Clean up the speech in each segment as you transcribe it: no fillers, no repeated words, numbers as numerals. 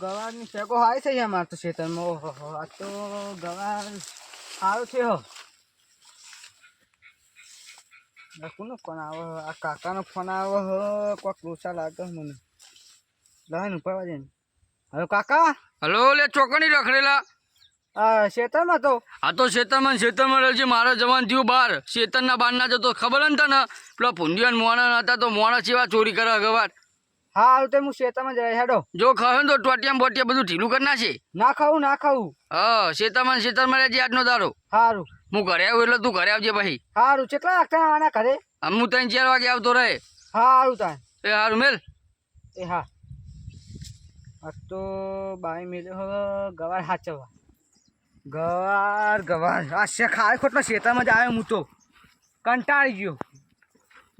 ગવારની શેકો હાય છે અમારે તો ખેતરમાં. ઓહો આ તો ગવાર સારું છે હો. કોનો ફોન આવે? આ કાકાનો ફોન આવે હો. કોઈક લોચા લાગે મને. લાઈન ઉપાડવા દે. હવે કાકા. હલો, લે ચોકડી રખડેલા ખેતરમાં તો આ તો ખેતરમાં રહેજે. મારા જવાન થયું બહાર ખેતરના બહાર ના જતો ખબર ને તને પેલા ભૂંડિયાન મોણા હતા તો મોણા જેવા ચોરી કરે ગવાર. હા હાલ તો હું ખેતરમાં જઈ હેડો. જો ખાવે ને તો ટોટિયા બોટિયા બધું ઢીલું કરી નાખે. ના ખાવું. હા ખેતરમાં રહેજે આજનો દાડો. સારું હું ઘરે આવું એટલે તું ઘરે આવજે પછી. સારું કેટલા વાગતા આવવાના ઘરે? હું 3-4 વાગે આવતો રહે. સારું તાન એ સારું મેલ. એ હા આ તો બાઈ મેલે ગવાર હાચવા. ગવાર આ ખાય ખોટલો ખેતરમાં જ આવ્યો. હું તો કંટાળી ગયો.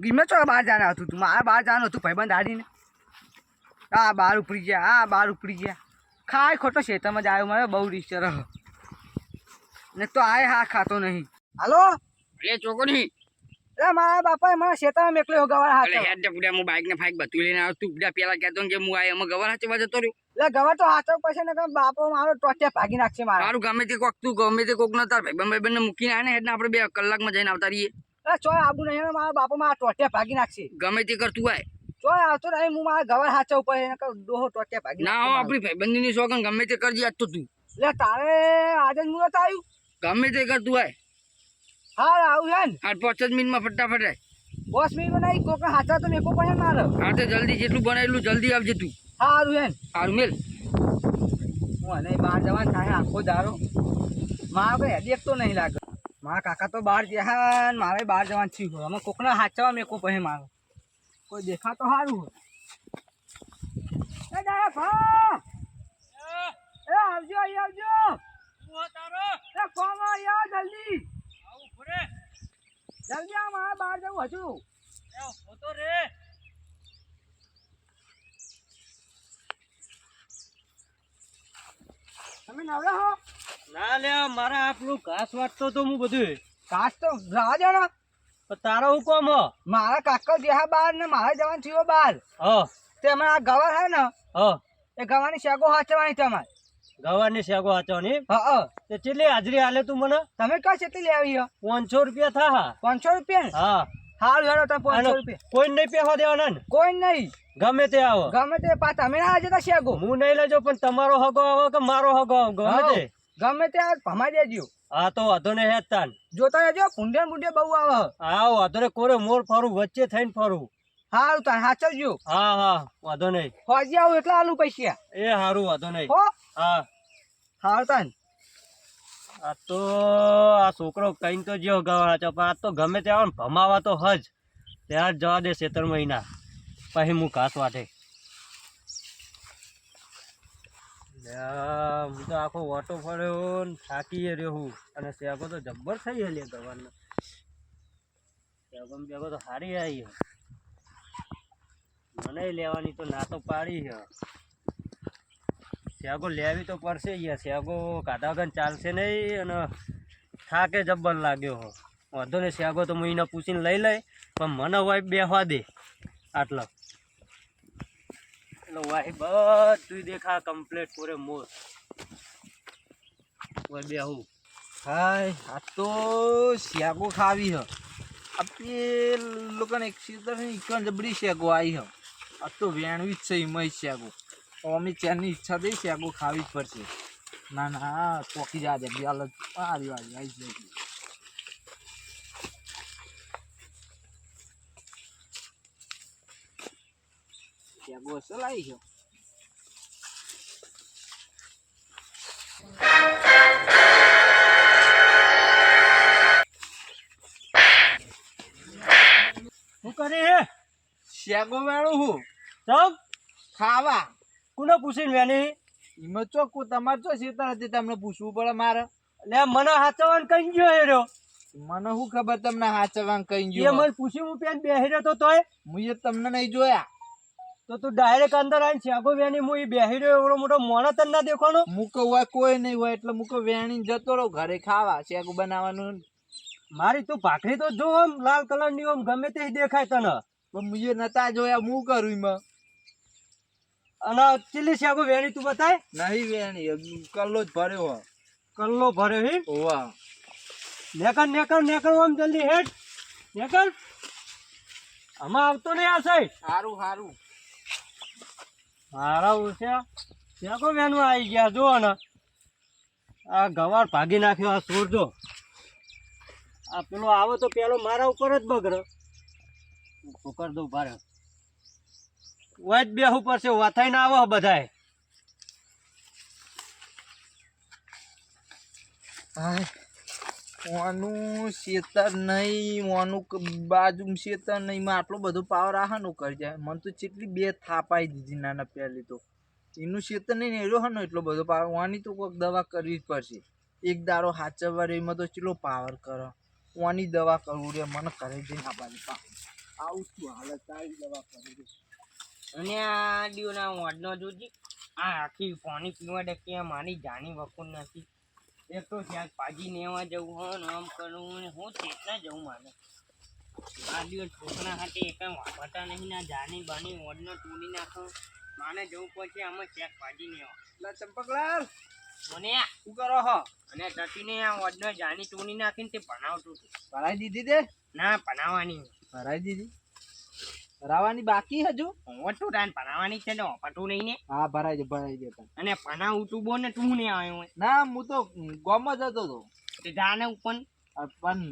ગમે ચો બહાર જવાનું હતું તું. મારે બહાર જવાનું હતું ભાઈબંધ હારીને. બહાર ઉપડી ગયા. ખાય ખોટો ખેતરમાં જ આવ્યો. મારે બહુ ડિસ્ટર ને તો હા ખાતો નહીં. હાલો એટલે ચોકડી મારા બાપાએ મારા ખેતરમાં મેકલ્યો ગવાર હાથ. હું બાઈક ને ફાઈક બધું લઈને આવ્યો. તું પેલા કહેતો કે હું આ એમાં ગવાર હાચવા જતો રહ્યો. એટલે ગવાર તો હાચવ પછી ને બાપો મારો ટોટિયા ભાગી નાખશે મારા. મારું ગમે તે કોક તું ગમે તે કોક ના તાર ભાઈ ને મૂકીને આવે ને એટલે આપણે 2 કલાકમાં જઈને આવતા રહીએ. ચોય આબુ નહીં મારા બાપો મારા ટોટિયા ભાગી નાખશે. ગમે તે કરતું આય ચોય આવતો નહીં. હું મારા ગવાર હાચવ પછી ડોહો ટોટિયા ભાગી ના હો. આપણી ભાઈબંધી ની શોખન ગમે તે કરજે આજ તો તું. એટલે તારે આજે મુહૂર્ત આવ્યું. ગમે તે કરતું આય. હા આવું છે ને 8-5 મિનિટમાં ફટાફટ આય. 5 મિનિટ નહીં કોક હાચા તો મેકો પડે મારે. હા તો જલ્દી જેટલું બને એટલું જલ્દી આવજે તું. સારું છે ને સારું મેલ. હું નહીં બહાર જવાનું થાય આખો દારો. મારા કોઈ હેડેક તો નહીં લાગે. મારા કાકા તો બહાર ગયા ને મારે બહાર જવાનું થયું. અમે કોકના હાચવા મેકો પછી મારો કોઈ દેખા તો સારું હોય. આવજો અહીં આવજો. ફોન આવ જલ્દી આ મારે બહાર જવું હજુ. તમે નવરા હો? ના લે મારે આપણું ઘાસ વાટતો તો હું બધું કાચ તો જવા દો ને. તારો હુકમ હ. મારા કાકા જેહા બહાર ને મારે જવાનું થયું બહાર. તે અમારે આ ગવાર હે ને એ ગવાની શેગો હાચવાની તમારે. ગવારની શેગો હાચવાની તે કેટલી હાજરી હાલે તું મને? તમે કઈ કેટલી લેવી હો? 500 રૂપિયા થા. 500 રૂપિયા? હા હાલ હેડો તમે 500 રૂપિયા. કોઈ નહીં પેહવા દેવાના ને? કોઈ નહીં. ગમે તે આવો ગમે તે પા તમે ના જતા શેગો. હું નહીં લેજો પણ તમારો હગો આવો કે મારો હગો આવો ગમે તે ભમાઈ દેજો. હા તો વાંધો ને હેત તાન જોતા રહેજો. ભૂંડિયા બુંડિયા બહુ આવે. હા વાંધો ને કોરે મોર ફરું વચ્ચે થઈને ફરું. હારું તાન હાચવજો. હા વાંધો નહીં. હોજી આવું એટલા આલુ પૈસા. એ હારું વાંધો નહીં. હો હા હારું તાન. આ તો આ છોકરો કઈ તો જ્યો ગવા છે પણ આ તો ગમે તે આવે ને ભમાવા તો હજ ત્યાં જવા દે 17 મહિના પછી હું ઘાસ વાટે. હું તો આખો વાટો ફર્યો ને થાકી રહ્યો હું. અને શેગો તો જબ્બર થઈ લે ગવાનો. શેગો તો સારી આવી મને લેવાની તો ના તો પાડી છે. શેગો લેવી તો પડશે યાર. શેગો કાઢા વગર ચાલશે નહીં અને થાકે જબ્બર લાગ્યો હો. વાંધો ને શેગો તો હું એને પૂછીને લઈ પણ મને વાઈ બેહવા દે આટલા. એટલે વાઈ બધું દેખા કમ્પ્લીટ પૂરે મોર વાઈ બેહું. હાય આ તો શેગો ખાવી હ. આપણે લોકોને એક સીધા ઈકણ જબરી શેગો આવી હ. આ તો વેણવી જ છે એમાં શેગો. અમી ચેનની ઈચ્છા દઈ શેગો ખાવી જ પડશે. ના પોકી જા દે બે અલગ આવી જાય. શેગો ચલાવી ગયો. શું કરી હે? શેગો વેણું હું ચમ ખાવા. કોને પૂછીને વેની? એમાં ચોખ્ખું તમારે તો શેતર હતી તમને પૂછવું પડે મારે. એટલે મને હાચવાનું કઈ ગયો હેરો? મને શું ખબર તમને હાચવાન કઈ એ ગયો? મને પૂછ્યું હું પેન બેહી રહ્યો તોય હું તમને નહીં જોયા. તો તું ડાયરેક્ટ અંદર આવીને શેગો વેની હું એ બેહી રહ્યો એવડો મોટો મોણા તને ના દેખાનો? મૂકો હોય કોઈ નહીં હોય એટલે મૂકો વેણી જતો રહો ઘરે ખાવા. શેગો બનાવવાનું મારી તું ભાખરી તો જો આમ લાલ કલર ની આમ ગમે તે દેખાય તને. પણ મુજે નતા જોયા. હું કરું એમાં અને ચીલી શેગો વેણી તું બતાય નહીં વેણી કલ્લો જ ભર્યો હો કલ્લો ભર્યો હે ઓવા નેકર આમ જલ્દી હેડ નેકર આમાં આવતો નહીં આ સાઈડ સારું સારું મારા ઓછા શેગો વેણવા આવી ગયા જો ને આ ગવાર ભાગી નાખ્યો આ સોર જો આ પેલો આવે તો પેલો મારા ઉપર જ બગડે પકડ દઉં ભારે વાજ બેહું પડશે વાથાઈ ના આવે બધાય ઓનું શેતર નહીં ઓનું બાજુ શેતર નહીં માં આટલો બધો પાવર આહાનું કરી જાય મને તો કેટલી બે થાપાઈ દીધી નાના પહેલી તો એનું શેતર નહીં ને એરો હનો એટલો બધો પાવર ઓની તો કોઈક દવા કરવી જ પડશે એક દારો હાચવવા રે એમાં તો ચેટલો પાવર કરો ઓની દવા કરવું રે મને ઘરે જઈને આપવાની આવું શું હાલત આવી દવા કરી દે અને આ દીવના વાડનો જોજી આ આખી પાણી પીવા દે કે મારી જાની વકુલ નથી એક તો ક્યાંક પાજી નેવા જવું હોય ને આમ કરવું ને હું ચેતના જવું માને આ દિવસ છોકરા હાથે એક વાપરતા નહીં ના જાની બાની વાડનો તોડી નાખો માને જવું પછી આમાં ક્યાંક પાજી નેવા લા ચંપકલાલ મને શું કરો હો અને તટીને આ વાડનો જાની તોડી નાખીને તે ભણાવતું હતું ભરાઈ દીધી તે ના ભણાવવાની ભરાઈ દીધી ભરાવાની બાકી હજુ ઓટું તાન ભણાવવાની છે ને ઓપટું નહીં ને હા ભરાઈ દે પણ અને ભણાવું તું બોલ ને તું ને આવ્યો હોય ના હું તો ગામમાં જતો હતો તે જાને ઉપર પણ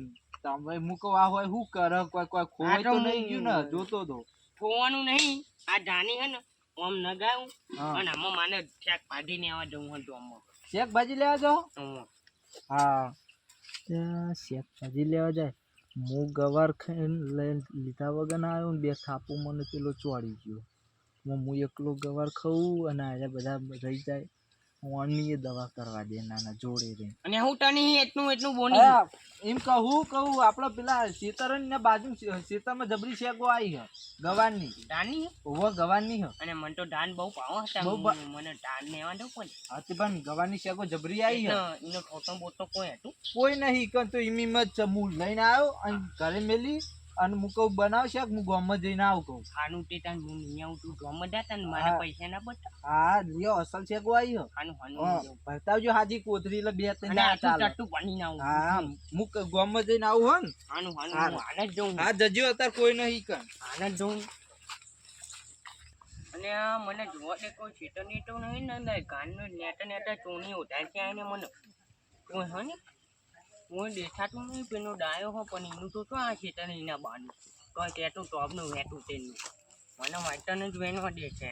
તમે મૂકો આ હોય શું કરે કોઈ ખોવાય તો નહીં ગયું ને જોતો તો ખોવાનું નહીં આ જાની હે ને આમ નગાવું હા. અને આમાં માને ક્યાંક પાડીને આવવા જવું હતું આમાં શાકભાજી લેવા જાઓ આમાં. હા ત્યાં શાકભાજી લેવા જાય હું ગવાર ખાઈને લીધા વગર ના આવ્યો ને બે થાપું મને પેલો ચોડી ગયો હું એકલો ગવાર ખાઉં અને આજે બધા રહી જાય ઓની દવા કરવા દે નાના જોડે રે અને હું તને એટલું બોની એમ કહું આપણે પેલા શેતરન ને બાજુ શેતરમાં જબરી શેકો આવી હે ગવારની ધાની ઓવો ગવારની હે અને મને તો ધાન બહુ પાવો હતા બહુ મને ધાન ને આવવા દઉં પણ હા તે પણ ગવાની શેકો જબરી આવી હે એનો ખોટો બોટો કોઈ હતું કોઈ નહીં કન તો ઈમી જ હું લઈને આવ્યો અને ઘરે મેલી અને હું કહું બનાવશે હું ગામમાં જઈને આવું કહું ખાનું તે તાન હું નહીં આવું તું ગમ જતા ને મારા હા. પૈસા ના બતા હા લ્યો અસલ શેકો આવી હે ખાનું હા, ખાનું બતાવજો હાજી કોથરી એટલે બે ત્રણ અને દાડા આટલું ચાલે ટટ્ટું પાણી ના આવું હા હું ગામમાં જઈને આવું હો ને ખાનું હા. ખાનું હું આને જ જઉં હા જજો અત્યારે કોઈ નહીં કન આને જ જઉં અને આ મને જોવા દે કોઈ છેટર નેટો નહીં ને ગાનનો નેટા ચોની ઉધારથી આવીને મને કોઈ હા ને કોઈ દેખાતું નહીં પેલો ડાયો હો પણ એનું તો શું આ છેટર એના બાનું કોઈ કહેતું ટોપનું વેટું તેનું મને વાંચન જ વેણવા દે છે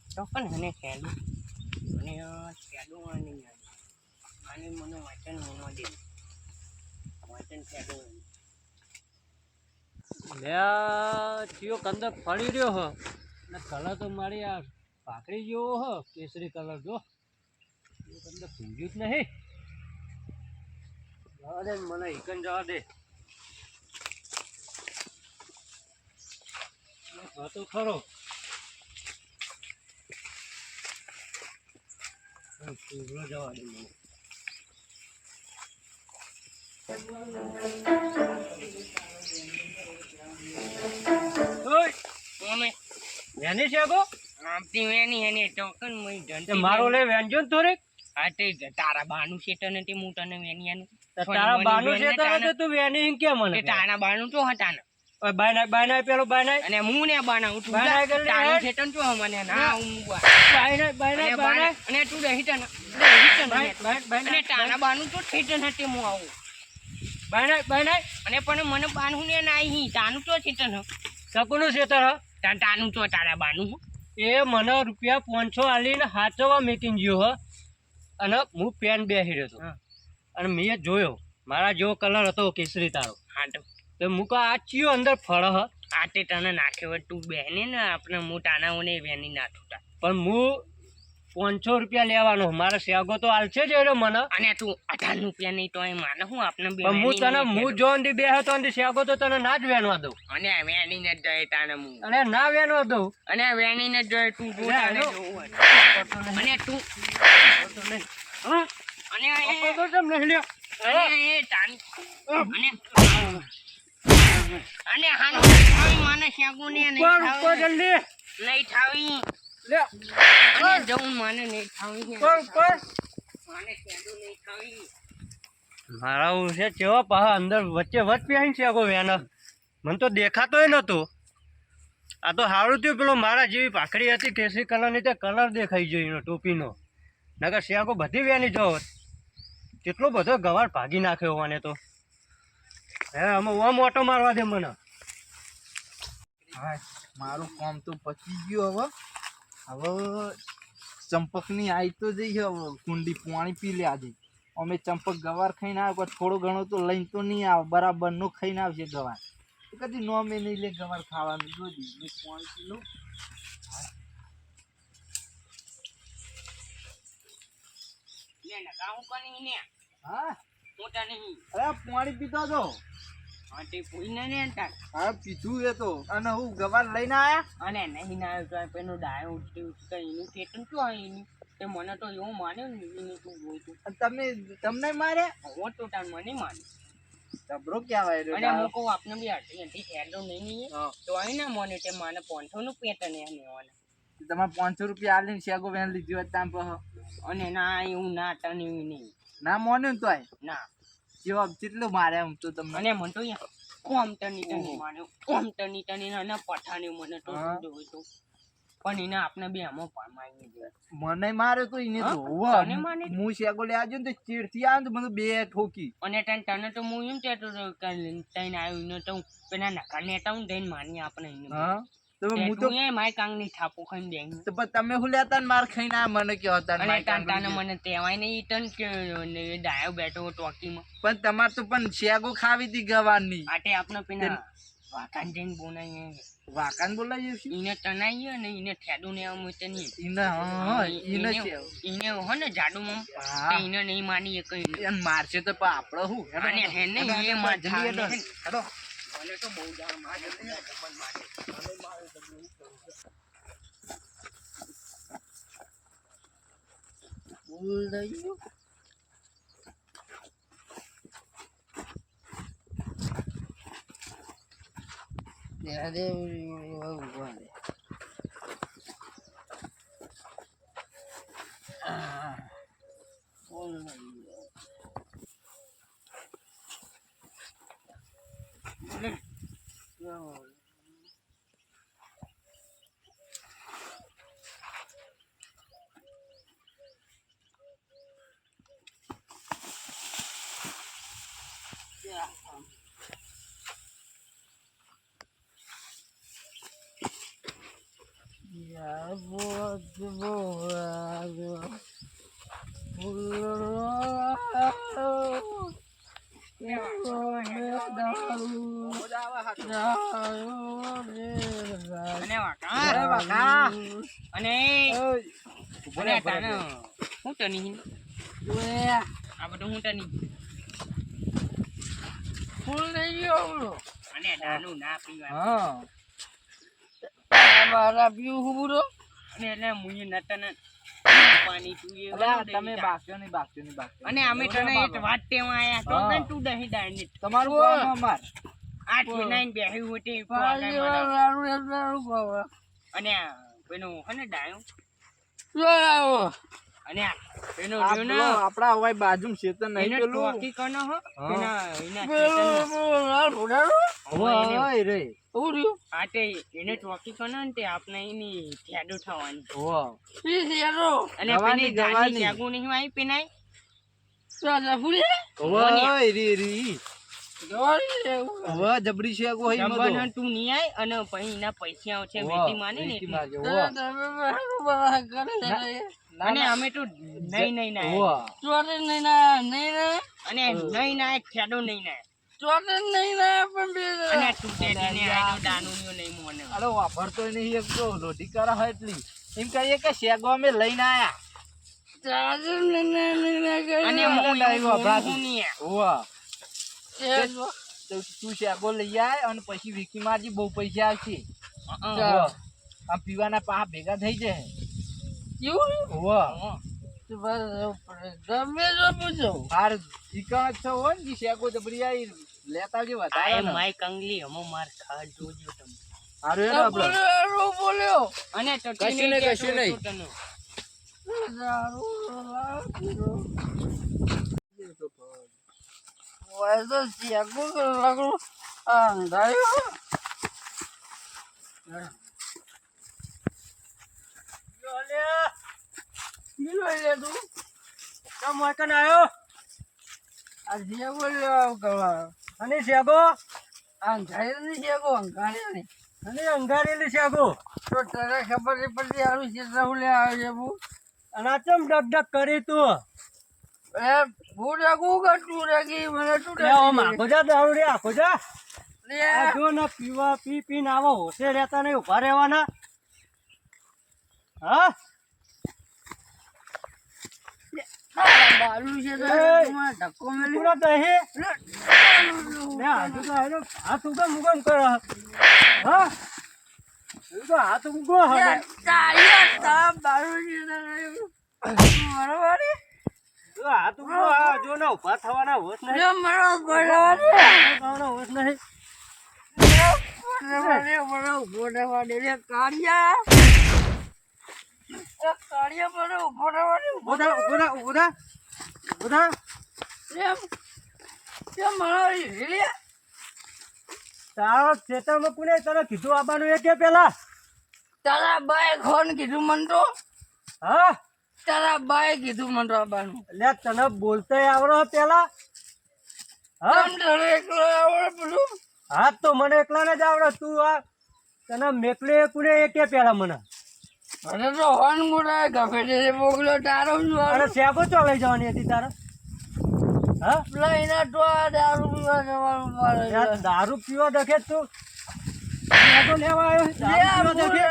તો પણ મને ખેડું અને ખેડું આને મને વાંચન વેણવા દે વાંચન ખેડું ચિયો કંદક ફરી રહ્યો હો ને કલર તો મારી આ ભાખરી જેવો હો કેસરી કલર જો એ કંદક ભૂંજ્યું જ નહીં જવા દે ને મને હિકન જવા દે તો ખરો જવા દે મને કોમે વેની છે ગો આપતી વેની એને ટોકન મય તે મારો લે વેનજો ને થોડીક આ તે તારા બાનું શેટર ને તે હું તને વેનિયાનું તો તારા બાનું છે તો તું વેની એમ કેમ મને તે તારા બાનું તો હતા ને ઓય બાયનાય પેલો બાયનાય અને હું ને બનાવું તું બાયનાય કરી લે, તારું હેડ. શેટર તો મને ના હું બાયનાય અને તું રહી તને અને તારા બાનું તો શેટર હતી હું આવું બાયનાય અને પણ મને બાનું ને નાઈ તાનું તો શેટર હ સકુનું શેતર હ તાનું તો તારા બાનું હ એ મને રૂપિયા 500 આલીને હાચવા મેકીને ગયો હ અને હું પેન બેસી રહ્યો હતો હા. અને મેં જોયો મારા જેવો કલર હતો કેસરી તારો હા તો તો મુકા આ ચિયો અંદર ફળ હ આ તે તને નાખ્યો તું બેને ને આપણે હું તાનાઓને વેની નાખું પણ હું 500 રૂપિયા લેવાનો મારા શેગો તો હાલશે જ એનો મને અને તું 18 રૂપિયા નહીં તો એ માને હું આપને પણ હું તને હું જોન દી બે હતો ને શેગો તો તને ના જ વેણવા દઉં અને વેની ને જાય તાને હું અને ના વેણવા દઉં અને વેની ને જાય તું જો લે, તાને લો. જોવું હોય. અને તું હા અને તો કેમ નહીં લ્યો એ તાન અને હાનો મને શાગુ ને નહીં ઉપર થાવી જલ્દી નહીં થાવી લે અને જવું મને નહીં ખાવી છે. કોણ કોણ મને કેદું નહીં ખાવી. મારા હું છે કેવા પાહા અંદર વચ્ચે વચ પહેરી છે આખો વેન મને તો દેખાતોય નતો. આ તો સારું થયું પેલો મારા જેવી પાકડી હતી કેસરી કલરની તે કલર દેખાઈ ગયો એનો ટોપીનો. નકર શેકો બધી વેની જો કેટલો બધો ગવાર ભાગી નાખ્યો મને તો. હે અમે ઓમ ઓટો મારવા દે મને. હા મારું કામ તો પતી ગયું. હવે ચંપકની આવી તો જઈ હવે કુંડી પાણી પી લે આજે. અમે ચંપક ગવાર ખાઈને આવે પણ થોડો ઘણો તો લઈને તો નહીં આવે, બરાબર નો ખાઈને આવશે ગવાર. કદી નોમે નહીં લે ગવાર ખાવાનું. જોજી મેં પાણી પી લઉં. લે નકાવું કોની ને હા મોટા નહીં. અરે પાણી પીતો તો. હા તે પૂઈને ને તાર. હા પીધું એ તો. અને હું ગવાર લઈને આયા. અને નહીં ના આવ્યો તો પેલું ડાયો ઉઠતી ઉઠતા એનું ખેતર શું હોય એનું તે મને તો એવું માન્યો ને એનું તું બોલતું. અને તમને મારે હું તો તાર મને માન્યું. જબરો કહેવાય અને રહ્યો. હું કહું આપણે બી અઢી હેડો નહીં તો અહીં ના મને તે મને 500 નું પેટ ને લેવાના. તમારે 500 રૂપિયા આલીને શેગો વેન લીધી હોત તામ પછી. અને ના એવું ના ટન્યું નહીં ના મોન્યું તો આય ના. જવાબ કેટલું મારે આમ તો તમને. અને મને તો કોમ ટની માન્યો કોમ ટની અને પઠાણ્યું મને તો હા. જોયું તો પણ એને આપણે બે આમાં પામાઈ દે. મને મારે તો એને તો હા? હોવા. તને મારે? હું શેગો લે આવજો ને તો ચીડથી આવે ને તો મને બે ઠોકી. અને તને તો હું એમ કહેતો હતો કે તઈને આવ્યું ને તો પેલા નકા નેતા હું દઈને માની આપણે એને. હા તો તે હું તો તું એ માય કાંગની થાપો ખાઈને બેંગ. તો પણ તમે હું લેતા ને માર ખાઈને આ મને કહો હતા ને અને મારી કાંગરી તાને લે. મને તેવાય નહીં તન કે ને ડાયો બેઠો ટોકીમાં. પણ તમારે તો પણ શેગો ખાવી હતી ગવારની. આટે આપણે પેલા વાકાન જઈને બોલાઈએ વાકાન બોલાવી છે એને તનાઈએ ને એને ઠેડું ને આમ તે નહીં. ઈને. હા ઈને છે. એને હો ને જાડુમાં હા. તે એને નહીં માની એ કઈ નહીં. એને મારશે તો પણ આપણે હું હેડો, અને હેડો. હે ને હેડો, એ હેડો, માર જલ્દી હેડો. થાને. હેડો. મને તો બહુ જાણ મારે ડબલ મારે. બોલ દઈ. અને વાકા અરે વાકા. અને ઉભો અને રહે, તાને ઉભો રહે. હું ટની આ બધું હું ટની અને નાનું ના પીવા હા અને એટલે મુએ નતન પાણી પીએ અલા, તમે બાક્યો નહીં, બાક્યો નહીં, બાક્યો અને અમે નહીં. તને એક વાત ટેવા આયા તો હા. કઈ તું દહીં ડાયની તમારું કામ અમાર. આ ઠેનાઈને બેહી હોતી અને પેલું હે ને ડાયો અને પેલો આ રહ્યો ને પેલો આપણા હવાઈ બાજુમાં શેતર નહીં એને પેલું. ટોકી કનો હો હા. એના ખેતરમાં. ઓય રે. આ તે એને ટોકી કનો ને તે આપણે એની ઠેડો થવાની ઓહ. અને ગવાની, પેલી ગાની ગવાની. ત્યાગુ નહીં આવી પેનાય ઓય રે રી. ઓય જબરી છે કોઈ હિંમત. જંબન તું નહીં આય અને પછી એના પૈસા આવશે વેચી માની ને એટલે. અને અમે તો નહીં નહીં ના અને નહીં ના ખેડો નહીં ના અને તૂટેલી ને આયનો દાનુનિયો નહીં મોને અરે વાપરતો નહીં એક તો લોઢી કરા હોય એટલી. એમ કહીએ કે શેગો અમે લઈને આયા. અને હું હું નહીં આ. ઓહ. તો તું શેગો લઈ આય અને પછી વિકી મારજી બહુ પૈસા આવશે. ઓહ. આમ પીવાના પા ભેગા થઈ જાય. ઓહ. હાર ચિકન જ છો હોય ને શેગો જબરી આઈ લેતા આવજે આ વધારે ને. માય કંગલી હમો માર ખા જોજો તમે હારું હેડો આપણે. બોલ્યો અને કશું નહીં, કશું નહીં. તને કેમ વાંકણ આયો? અને શેગો? અને અંગારેલી શેગો? અને આ ચમ ડગ કરી તું? લે ઓ માખો જા દારૂ રે આખો જા. આ જો ને પીવા પીને આવો હોશે રહેતા નહીં, ઉભા રહેવાના. હા પૂરા દહે. લે હાથ તો હાલો, હાથ ઉગમ કરો. હા એ તો હાથ ઉગો હવે. તો હાથ ઉગો. હા જો ને ઉભા થવાના હોશ નહીં, થવાના હોશ નહીં. તારો ખેતરમાં કોને તને કીધું આવવાનું? એ કે પેલા તારા બાએ કોણ કીધું મન તો? હા તારા બાએ કીધું મન તો આવવાનું. લે તને બોલતા આવડો પેલા? હા તને તારે એકલો આવડે પેલું? હા તો મને એકલાને જ આવડે. તું આ તને મેકલે કોને એ કે પેલા મને? મને તો હોન મોટા ગફે છે મોકલો તારો શું અરે શેકો ચો લઈ જવાની હતી તારે? હા લઈને તો આ દારૂ પીવા જવાનું મારે. યાર દારૂ પીવા દખે તું શેકો લેવા આવ્યો? દારૂ પીવા દખે?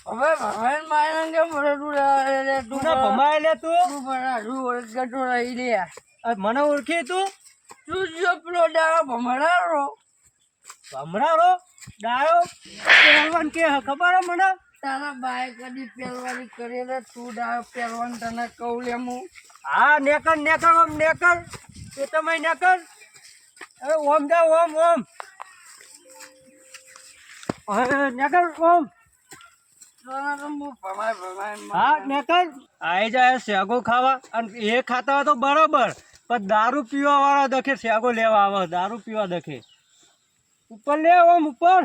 હવે ભગવાન મારે કે મને તું તું ના ભમાય લે તું. તું ભણાડું ગટો રહી લે. આ મને ઓળખી તું? તું જો પેલો દારૂ ભમણારો ભમરાડો ડાયો પહેલવાન કે ખબર હે મને? તારા બાએ કદી પહેલવાની કરી રે તું દારૂ પહેલવાન તને કહું લે હું. હા નેકર ઓમ નેકર. એ તમે નેકર. અરે ઓમ જા ઓમ. હવે નેકર ઓમ. તને તો હું ભમાય હા નેકર. આઈ જાય શેગો ખાવા. અને એ ખાતા હોય તો બરાબર, પણ દારૂ પીવા વાળા દખે શેગો લેવા આવે. દારૂ પીવા દખે. ઉપર લે ઓમ ઉપર.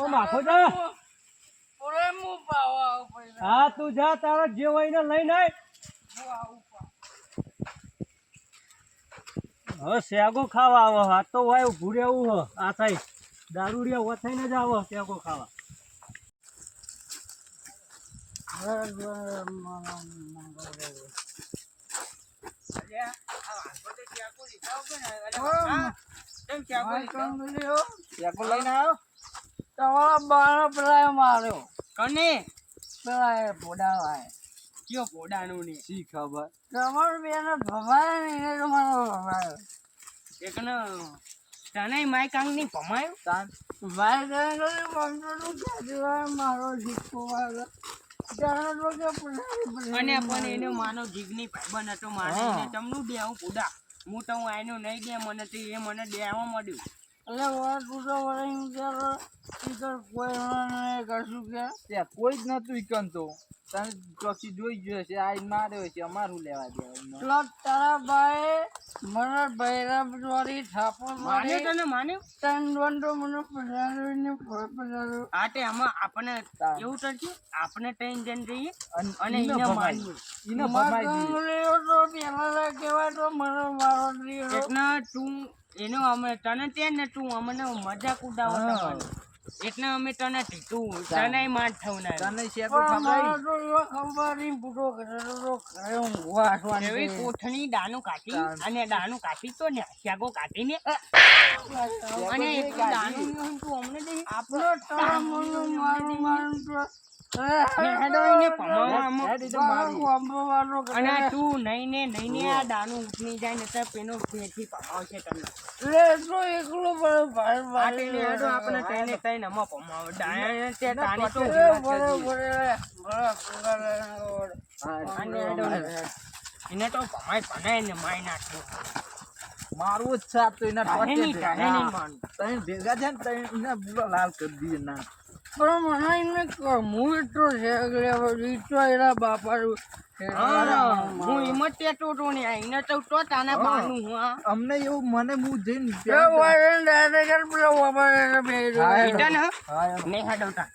ઓમ આખો જા. પૂરે હું પાવા પૈસા હા તું જા, તારા જે હોય ને લઈને આય. હવે શેગો ખાવા આવો. હા તો હોય ઊભું રહેવું હો. આ થાય દારૂડિયા ઓથાઈને જ આવો શેગો ખાવા. શેકો લઈને આવ્યો? તમારા બાળો પેલા માર્યો. કને પેલા એ ભોડાવાય. કયો પોડાનું ને શી ખબર. તમારું બેન ભમાય ને એને તો મને ભમાયો. એકનો તને માય કાંગ ની ભમાયો. તાન ભાઈ તને કહ્યું મમતો ક્યાંથી મારો જીકો વાળો તને તો કે પડાવી અને પણ એનો માનો જીગની ભાઈબંધ હતો. મારે એને તમનું દેવું પોડા. હું તો હું આનો નહીં દે મને તો એ મને દેવા મળ્યું. એટલે વર તું તો વળી કે ટીચર કોઈ નહીં કશું કે ત્યાં કોઈ જ નતું ઈકન તો. તને ચોકી જોઈ ગયો છે, આ માર્યો છે, અમારું લેવા દેવા. પેલો તારા ભાઈ મને બૈરા ચોરી થાપો માન્યો તને માન્યો. તન દોંડો મને પધાર્યો ને પધાર્યો. આ તે આમાં આપણે એવું થશે આપણે ટ્રેન જઈને જઈએ અને ઈને એને ભમાય. માન્યું. ઈને ભમાઈ દીધી. કંગલીઓ તો પેલા કહેવાય તો મને મારો દીકરો. એટલે તું એનો અમે તને તે ને તું અમને મજાક ઉડાવો તમારો. એટલે અમે તને કીધું તને માર થવનાર. તને શેકો પણ ખબર? મારો તો એવો ખબર નહીં પૂરો કરેલો તો ઘરે ઊંઘવા આસવાની એવી છે. કોઠણી દાનું કાઢી અને દાનું કાઢી તો ને શાગો કાઢીને અને એટલું દાનું નહીં તું અમને દે. આપણો તારા મનનું મારું તો હેડો એને ભમાવામાં. હેડ ઈ તો મારી. અને તું નહીં ને આ દાનું ઉઠની જાય ને તો પેનો પેથી ભમાવશે તમને. એકલો પડે ભાઈ આ તેને હેડો આપણે તેને કઈ નમો ભમાવો. દાયા તે તારી તો અને હેડો ને. એને તો ભમાય ભણાય ને માય નાખ્યો. મારવું જ છે આ તો એના કાહે નહીં, ટોચે કાહે નહીં મારવું. ત્રણ ભેગા છે ને ત્રણ એના બુરા લાલ કરી દઈએ ના પણ મને એને હું તો છે તો એના બાપા હા, હું એમ જ ટેટો તો ને આ એને તો તો તાના બાનું હું આ. અમને એવું મને હું જઈને ઈટન હ? હા, ને હાડો તા.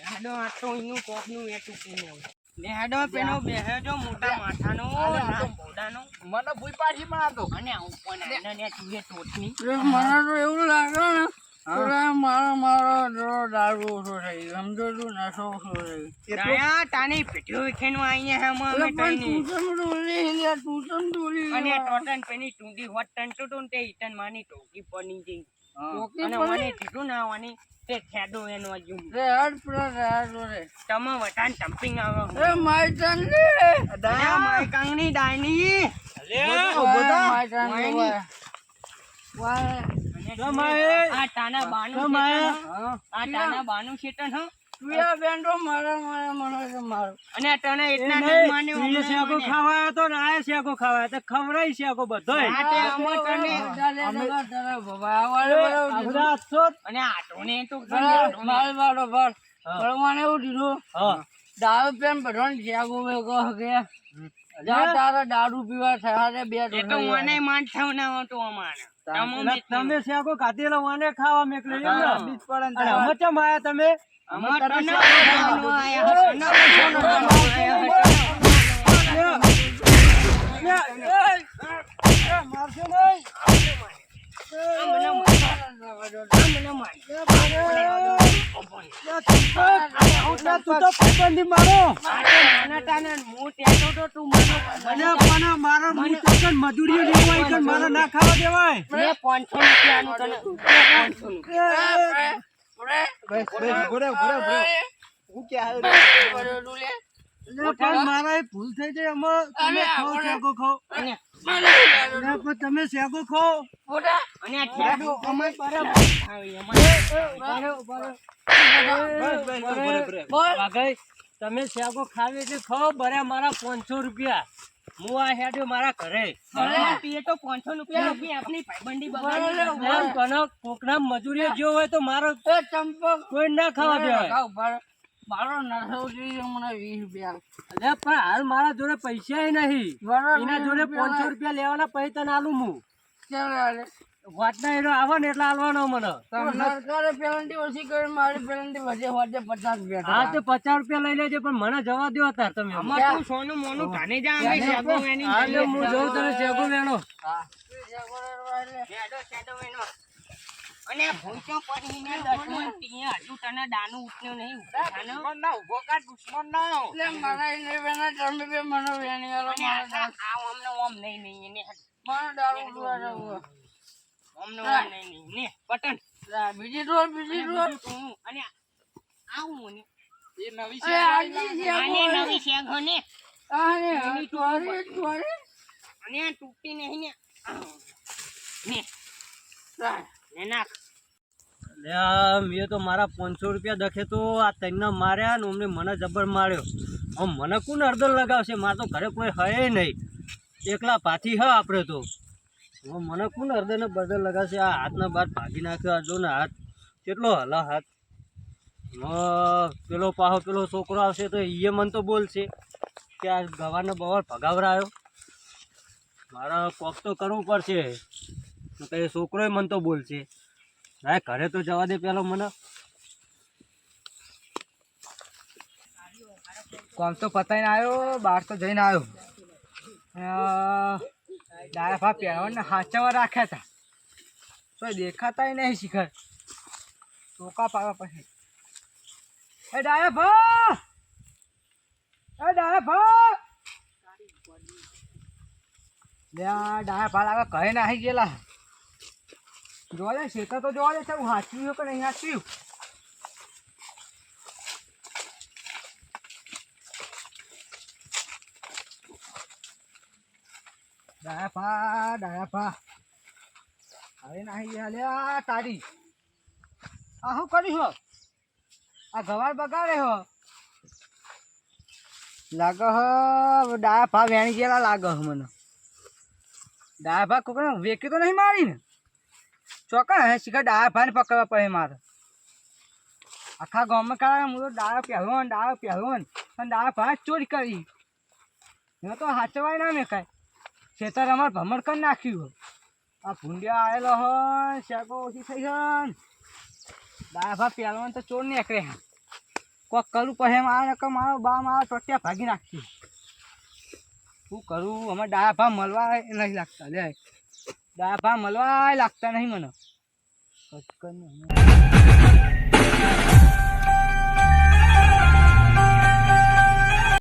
હાડો આ તો એનું કોકનું એ તૂટીને આવું. ને હાડો પેલો બેહેજો મોટા માથાનો ના મોઢાનો મને ભૂઈ પાછી માં હતો અને આવું પણ એને ને તુએ ટોચની. મને તો એવું લાગે ને મારો દારૂ ઓછો થઈ ગયો સમજો તું નશો ઓછો થઈ દયા તાની પેટીઓ વિખેનો આઈને હે અમે તઈની. અને આ ટોટન પેની ટૂંડી હોટ ટન ટૂટું તે ઈટન માની ટોકી પની જઈ. અને મને કીધું ના વાની તે ખેડો એનો હજુ. તમે વટાન જમ્પિંગ આવો. દયા માય કાંગની ડાયની. આ તાના બાનું શેતન હ? આ તાના બાનું શેતન હ? અને તને એટલા નથી માન્યો તું એ હમણાં શેકો મને. ખાવા તો ને આ શેકો ખાવા તો ખવડાય શેકો બધોય આ તે અમે તને આ બધા આઠસો જ. અને આટોને તો હા દારૂ પેન બધાને જાગો તારા દારૂ પીવા થયા બે એ તો મને માન થાવ ના હતો અમારે એટલે તમે શેકો ખાધેલો વાને ખાવા મેકલે એમ ને? હા. બીજ પડે ને અને અમે ચમ આયા તમે અમાર તો ના બોલવાનું આયા હતા, ના બોલવાનું આયા હતા. મારશો નહીં આ મને માન. તું તો પૈબંધી મારો આ તો નાના તાના હું ટેટો તો તું માનો અને પણ મારો મુચકન મજૂરી લેવાય કે મારા ના ખાવા દેવાય લે 500 રૂપિયાનું તને 500 ઘોડે હું ક્યાં પણ મારા એ ભૂલ થઈ જાય એમાં તમે ખાઓ શેકો ખાઓ અને એટલે પણ તમે શેકો ખાઓ અને આ ઠેડો અમે બરાબર ખાવી વાઘાઈ તમે શેકો ખાવી એટલે ખાઓ બરે મારા 500 રૂપિયા હું આ હેડ્યો મારા ઘરે એ તો 500 રૂપિયા આપણી ભાઈબંધી બગાડી એમ પણ કોકના મજૂરી જો હોય તો મારો કોઈ ના ખાવા દેવાય મારો નશો મને 20 રૂપિયા અલ્યા પણ હાલ મારા જોડે પૈસા નહીં એના જોડે 500 રૂપિયા લેવાના પૈસા તને આલું હું વાટના એનો આવે ને એટલે આલવાનો મને સરકારે પેલાથી ઓછી કરી મારી પેલાથી વધે 50 રૂપિયા હા તો 50 રૂપિયા લઈ લેજે પણ મને જવા દો તાર તમે અમાર તું સોનું મોનું કાને જા અમે શેગો એની હાલે હું જઉં તને શેકો વેણો શેડો એનો અને ભૂસો પડીને 10 મણ ટીયા હજુ તને દાનું ઉઠ્યો નહીં ઉઠાનો ના ઉભો કા દુશ્મન ના એટલે મને નહીં વેના તમે બે મને વેણી આલો અને આ ઓમને ઓમ નહીં એને મને દારૂ પીવા ઓમને ઓમ નહીં ને બટન બીજી રોલ અને આવું ને એ નવી આને નવી શેગો ને આને ચોરી અને આ તૂટી નહીં ને ને નાખ અલ્યા મેં તો મારા 500 રૂપિયા દખે તો આ તઈને માર્યા ને અમને મને જબર માર્યો હવે મને કોણ અડધર લગાવશે મારે તો ઘરે કોઈ હે નહીં એકલા પાથી હ આપણે તો હવે મને કોણ અડધર ને બર્ધર લગાવશે આ હાથના બાદ ભાગી નાખ્યો આ જો ને હાથ કેટલો હલા હાથ પેલો પાહો પેલો છોકરો આવશે તો એ મને તો બોલશે કે આ ગવારનો બવાર ભગાવરાયો મારા કોક તો કરવું પડશે તો એ છોકરોય મને તો બોલશે ના ઘરે તો જવા દે પેલો મને કોમ તો પતાઈને આવ્યો બહાર તો જઈને આવ્યો ડાયા ભા પહેરવાને હાચવા રાખ્યા હતા તો દેખાતા નહીં શિખર ટોકા પાડવા પછી એ ડાયા ભા ડાયા ભા લાગે કહે નાહી ગયેલા જોવા દે શેતર તો જોવા દે છે હું હાચવ્યું કે નહીં હાચવ્યું ડાયા ભા હવે નાહી ગયા લે આ તારી આ શું કર્યું હો આ ગવાર બગાડે હો લાગે હ ડાયા ભા વેણી ગયેલા લાગે હ મને ડાયા ભા કોકને વેકી તો નહીં મારી ને ચોકા હે શીખા ડાયા ભાને પકડવા પડે મારે આખા ગામમાં કાઢે હું તો ડાયા પહેલો ને અને ડાયા ભા ચોરી કરી એમાં તો હાચવાય ના મેં કાંઈ ખેતર અમારે ભમણ કરી નાખ્યું આ ભૂંડિયા આવેલો હોય શાકો ઓછી થઈ છે ડાયા ભા પહેલવાન તો ચોર નીકળે કોક કરું પછી મારો બા મારા ટોટિયા ભાગી નાખ્યું શું કરું અમે ડાયા ભા મળવા નહીં લાગતા લે ડાયા ભા મળવા લાગતા નહીં મને